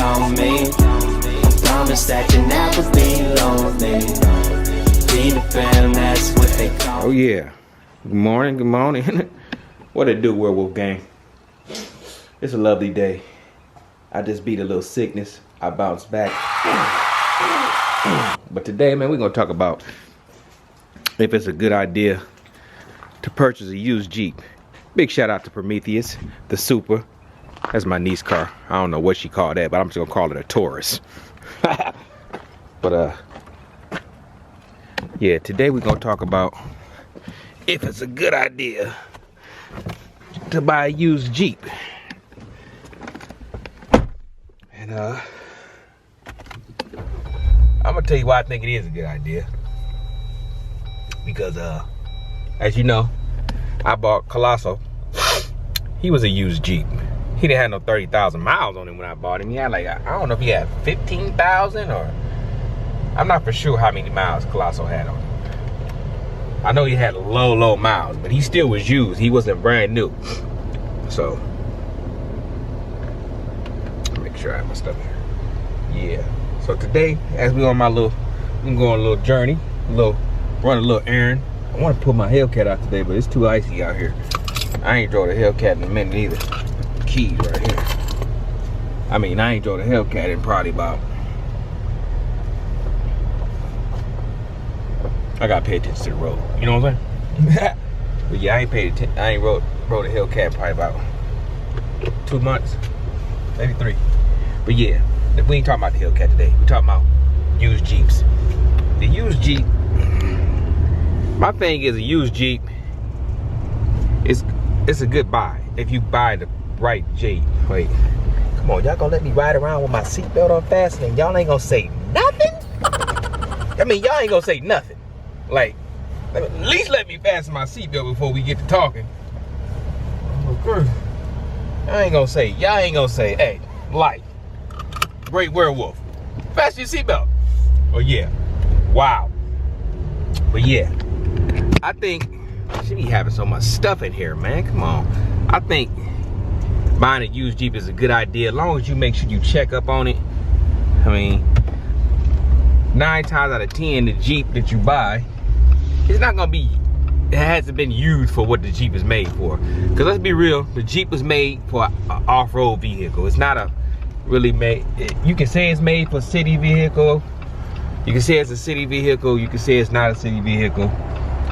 on me. Promise that you never be lonely. Be the fam, that's what they call. Oh yeah. Good morning, good morning. What it do, Werewolf Gang? It's a lovely day. I just beat a little sickness. I bounced back. But today, man, we're gonna talk about if it's a good idea to purchase a used Jeep. Big shout out to Prometheus, the Super. That's my niece's car. I don't know what she called that, but I'm just gonna call it a Taurus. But yeah, today we're gonna talk about if it's a good idea to buy a used Jeep. And I'm gonna tell you why I think it is a good idea. Because as you know, I bought Colosso. He was a used Jeep. He didn't have no 30,000 miles on him when I bought him. He had like, I don't know if he had 15,000 or, I'm not for sure how many miles Colosso had on him. I know he had low miles, but he still was used. He wasn't brand new. So, make sure I have my stuff here. Yeah. So today, as we on my little, I'm going on a little journey, run a little errand. I want to put my Hellcat out today, but it's too icy out here. I ain't drove the Hellcat in a minute either. Keys right here. I mean, I ain't drove the Hellcat in probably about. I gotta pay attention to the road. You know what I'm saying? But yeah, I ain't paid attention. I ain't rode a Hellcat probably about 2 months, maybe 3. But yeah, we ain't talking about the Hellcat today. We talking about used Jeeps. The used Jeep. My thing is a used Jeep. It's a good buy if you buy the right Jeep. Wait, come on, y'all gonna let me ride around with my seatbelt unfastened and y'all ain't gonna say nothing? I mean, y'all ain't gonna say nothing. Like, at least let me fasten my seatbelt before we get to talking. I ain't gonna say, y'all ain't gonna say, hey, light, great werewolf, fasten your seatbelt. Oh yeah, wow. But yeah, I think I should be having so much stuff in here, man. Come on. I think buying a used Jeep is a good idea as long as you make sure you check up on it. I mean, 9 times out of 10, the Jeep that you buy, it's not gonna be, it hasn't been used for what the Jeep is made for. Because let's be real, the Jeep was made for an off-road vehicle. It's not a really made, you can say it's made for a city vehicle. You can say it's a city vehicle. You can say it's not a city vehicle.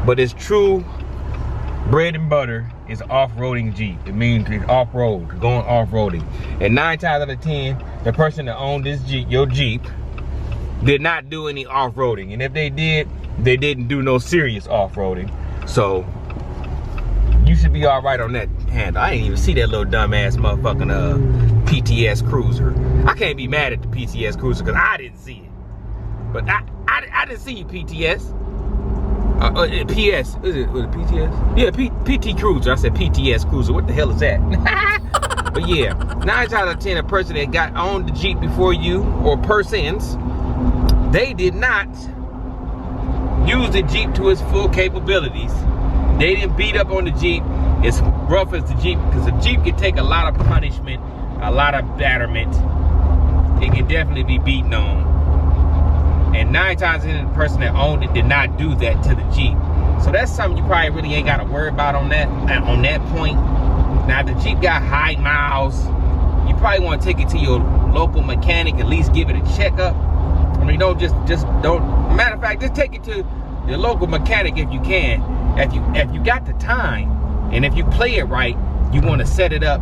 But it's true bread and butter is off-roading Jeep. It means it's off-road, going off-roading. And 9 times out of 10, the person that owned this Jeep, your Jeep, did not do any off-roading. And if they did, they didn't do no serious off-roading. So you should be all right on that handle. I didn't even see that little dumbass motherfucking PTS Cruiser. I can't be mad at the PTS Cruiser because I didn't see it. But I didn't see you, PTS. PS, was it PTS? Yeah, PT Cruiser. I said PTS Cruiser. What the hell is that? But yeah, 9 times out of 10, a person that owned the Jeep before you, or persons, they did not use the Jeep to its full capabilities. They didn't beat up on the Jeep as rough as the Jeep, because the Jeep can take a lot of punishment, a lot of batterment. It can definitely be beaten on. And 9 times in, the person that owned it did not do that to the Jeep. So that's something you probably really ain't got to worry about on that point. Now, if the Jeep got high miles, you probably want to take it to your local mechanic, at least give it a checkup. I mean, don't just don't. Matter of fact, just take it to your local mechanic if you can. If you got the time, and if you play it right, you want to set it up.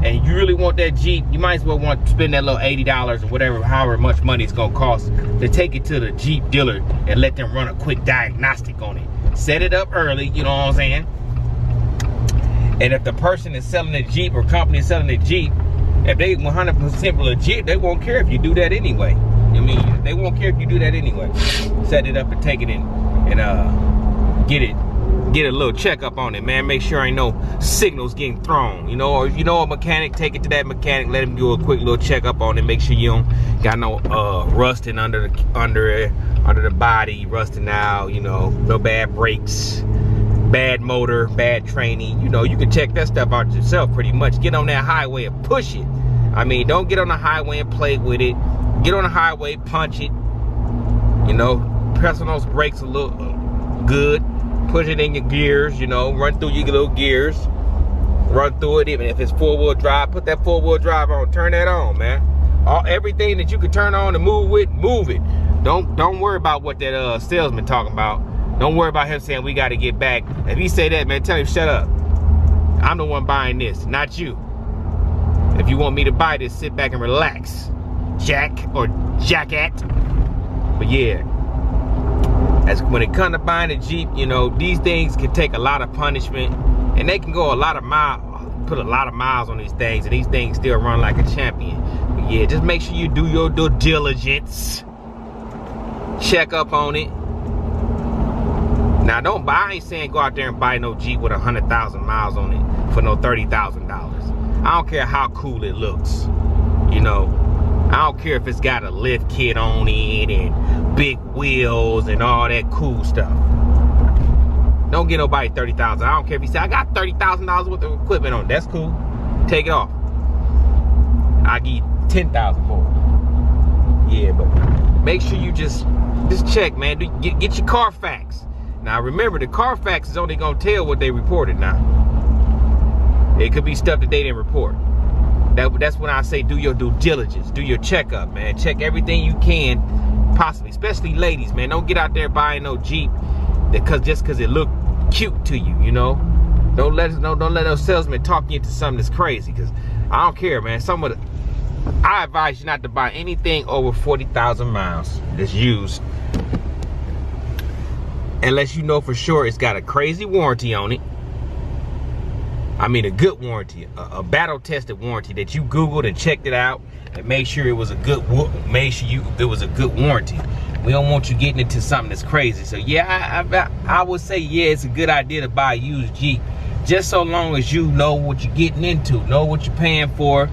And you really want that Jeep, you might as well want to spend that little $80 or whatever, however much money it's gonna cost to take it to the Jeep dealer and let them run a quick diagnostic on it. Set it up early, you know what I'm saying? And if the person is selling the Jeep or company is selling the Jeep, if they 100% legit, they won't care if you do that anyway. I mean, they won't care if you do that anyway. Set it up and take it in and get a little checkup on it, man. Make sure ain't no signals getting thrown, you know. Or if you know a mechanic, take it to that mechanic, let him do a quick little checkup on it, make sure you don't got no rusting under the body, rusting out, you know, no bad brakes, bad motor, bad training. You know, you can check that stuff out yourself pretty much. Get on that highway and push it. I mean, don't get on the highway and play with it. Get on the highway, punch it. You know, press on those brakes a little good. Push it in your gears, you know, run through your little gears. Run through it, even if it's 4-wheel drive, put that 4-wheel drive on, turn that on, man. Everything that you can turn on and move with, move it. Don't worry about what that salesman talking about. Don't worry about him saying we got to get back. If he say that, man, tell him shut up. I'm the one buying this, not you. If you want me to buy this, sit back and relax, Jack or Jackat. But yeah, as when it comes to buying a Jeep, you know, these things can take a lot of punishment, and they can go a lot of miles, put a lot of miles on these things, and these things still run like a champion. But yeah, just make sure you do your due diligence. Check up on it. Now, I ain't saying go out there and buy no Jeep with 100,000 miles on it for no $30,000. I don't care how cool it looks. You know, I don't care if it's got a lift kit on it and big wheels and all that cool stuff. Don't get nobody 30,000. I don't care if you say I got $30,000 worth of equipment on it. That's cool. Take it off. I'll give you 10,000 for it. Yeah, but make sure you just check, man. Get your Carfax. Now remember, the Carfax is only gonna tell what they reported now. It could be stuff that they didn't report. That's when I say do your due diligence, do your checkup, man. Check everything you can, possibly, especially ladies, man. Don't get out there buying no Jeep just cause it look cute to you, you know. Don't let those salesmen talk you into something that's crazy, cause I don't care, man. I advise you not to buy anything over 40,000 miles that's used, unless you know for sure it's got a crazy warranty on it. I mean, a good warranty, a battle-tested warranty that you Googled and checked it out and made sure it was a good warranty. We don't want you getting into something that's crazy. So yeah, I would say yeah, it's a good idea to buy a used Jeep, just so long as you know what you're getting into, know what you're paying for,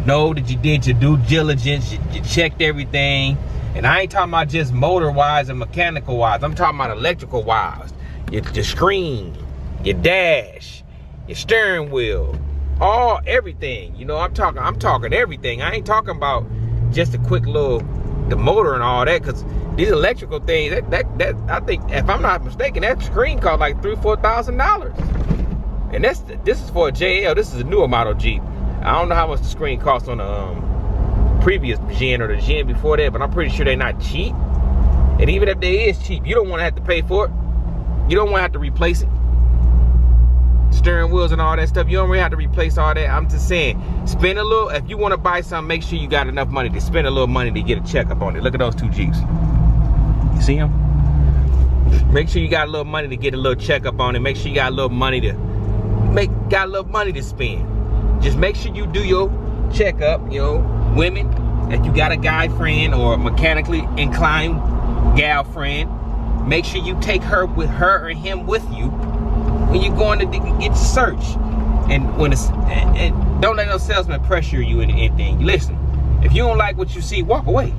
know that you did your due diligence, you checked everything. And I ain't talking about just motor-wise and mechanical-wise. I'm talking about electrical-wise. Your screen, your dash, your steering wheel, everything. You know, I'm talking everything. I ain't talking about just a quick the motor and all that, because these electrical things, that I think, if I'm not mistaken, that screen cost like $3,000-4,000. And this is for a JL. This is a newer model Jeep. I don't know how much the screen cost on the previous gen or the gen before that, but I'm pretty sure they're not cheap. And even if they is cheap, you don't want to have to pay for it. You don't want to have to replace it. Steering wheels and all that stuff, you don't really have to replace all that. I'm just saying, spend a little. If you want to buy something, make sure you got enough money to spend a little money to get a checkup on it. Look at those two Jeeps. You see them? Make sure you got a little money to get a little checkup on it. Make sure you got a little money to spend. Just make sure you do your checkup. You know, women, if you got a guy friend or a mechanically inclined gal friend, make sure you take her or him with you when you're going to get your search. And and don't let no salesman pressure you into anything. Listen, if you don't like what you see, walk away.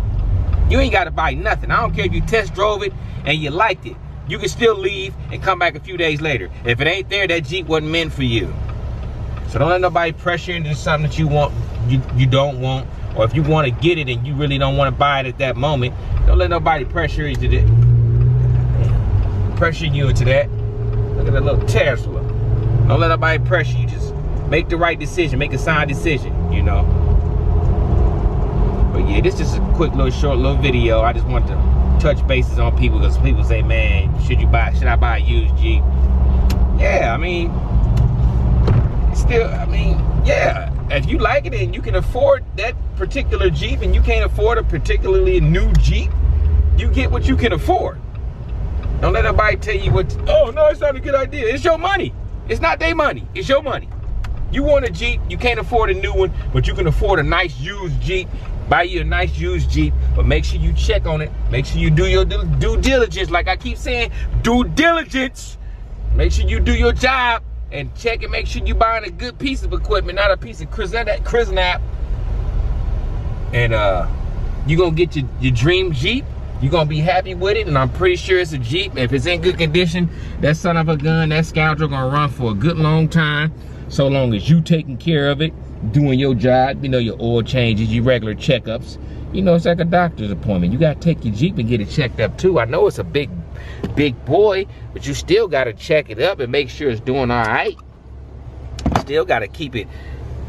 You ain't got to buy nothing. I don't care if you test drove it and you liked it. You can still leave and come back a few days later. If it ain't there, that Jeep wasn't meant for you. So don't let nobody pressure you into something that you want, you don't want. Or if you want to get it and you really don't want to buy it at that moment, don't let nobody pressure you into that. Look at that little Tesla. Don't let nobody pressure you. Just make the right decision. Make a sound decision, you know. But yeah, this is a quick short video. I just wanted to touch bases on people, because people say, man, should I buy a used Jeep? Yeah, I mean, yeah. If you like it and you can afford that particular Jeep and you can't afford a particularly new Jeep, you get what you can afford. Don't let nobody tell you oh no, it's not a good idea. It's your money. It's not their money. It's your money. You want a Jeep, you can't afford a new one, but you can afford a nice used Jeep. Buy you a nice used Jeep, but make sure you check on it. Make sure you do your due diligence. Like I keep saying, due diligence. Make sure you do your job and check and make sure you're buying a good piece of equipment, not a piece of Krisnap. And you're gonna get your dream Jeep. You're gonna be happy with it, and I'm pretty sure it's a Jeep. If it's in good condition, that son of a gun, that scoundrel gonna run for a good long time, so long as you taking care of it doing your job, you know, your oil changes, your regular checkups. You know, it's like a doctor's appointment. You gotta take your Jeep and get it checked up too. I know it's a big boy, but you still gotta check it up and make sure it's doing all right. Still gotta keep it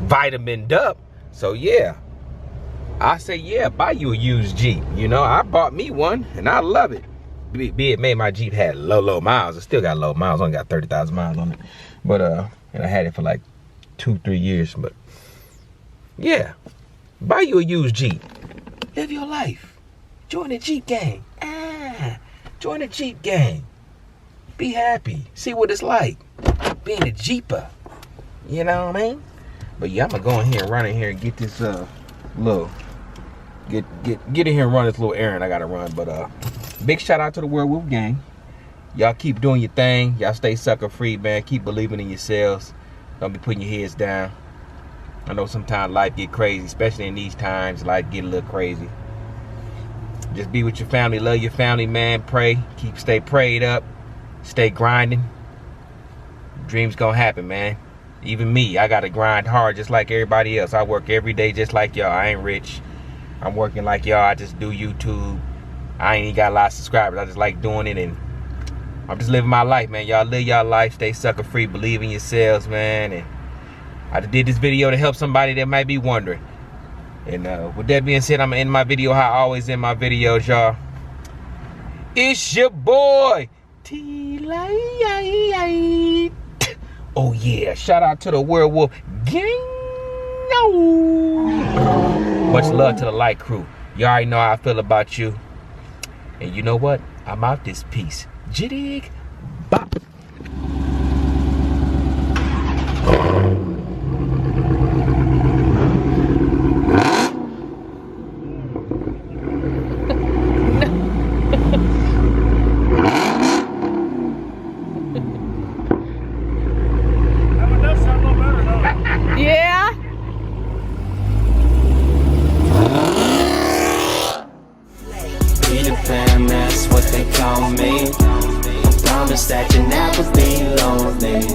vitamined up. So yeah, I say yeah, buy you a used Jeep. You know, I bought me one and I love it. Be it may my Jeep had low miles. It still got low miles. Only got 30,000 miles on it. But and I had it for like 2-3 years. But yeah, buy you a used Jeep. Live your life. Join the Jeep gang. Join the Jeep gang. Be happy. See what it's like being a Jeeper. You know what I mean? But yeah, I'm gonna go in here and run in here and get this little get in here and run this little errand I gotta run. But big shout out to the World Wolf gang. Y'all keep doing your thing. Y'all stay sucker free, man. Keep believing in yourselves. Don't be putting your heads down. I know sometimes life get crazy, especially in these times. Life get a little crazy. Just be with your family. Love your family, man. Pray. Stay prayed up. Stay grinding. Dreams gonna happen, man. Even me, I gotta grind hard just like everybody else. I work every day just like y'all. I ain't rich. I'm working like y'all. I just do YouTube. I ain't even got a lot of subscribers. I just like doing it, and I'm just living my life, man. Y'all live y'all life. Stay sucker free. Believe in yourselves, man. And I did this video to help somebody that might be wondering. And with that being said, I'm gonna end my video how I always end my videos, y'all. It's your boy T-Light. Oh yeah, shout out to the Werewolf gang. Much love to the Light crew. You already know how I feel about you. And you know what? I'm out this piece. Jittig bop. Yeah. Peter Pan, that's what they call me. I promise that you never be lonely.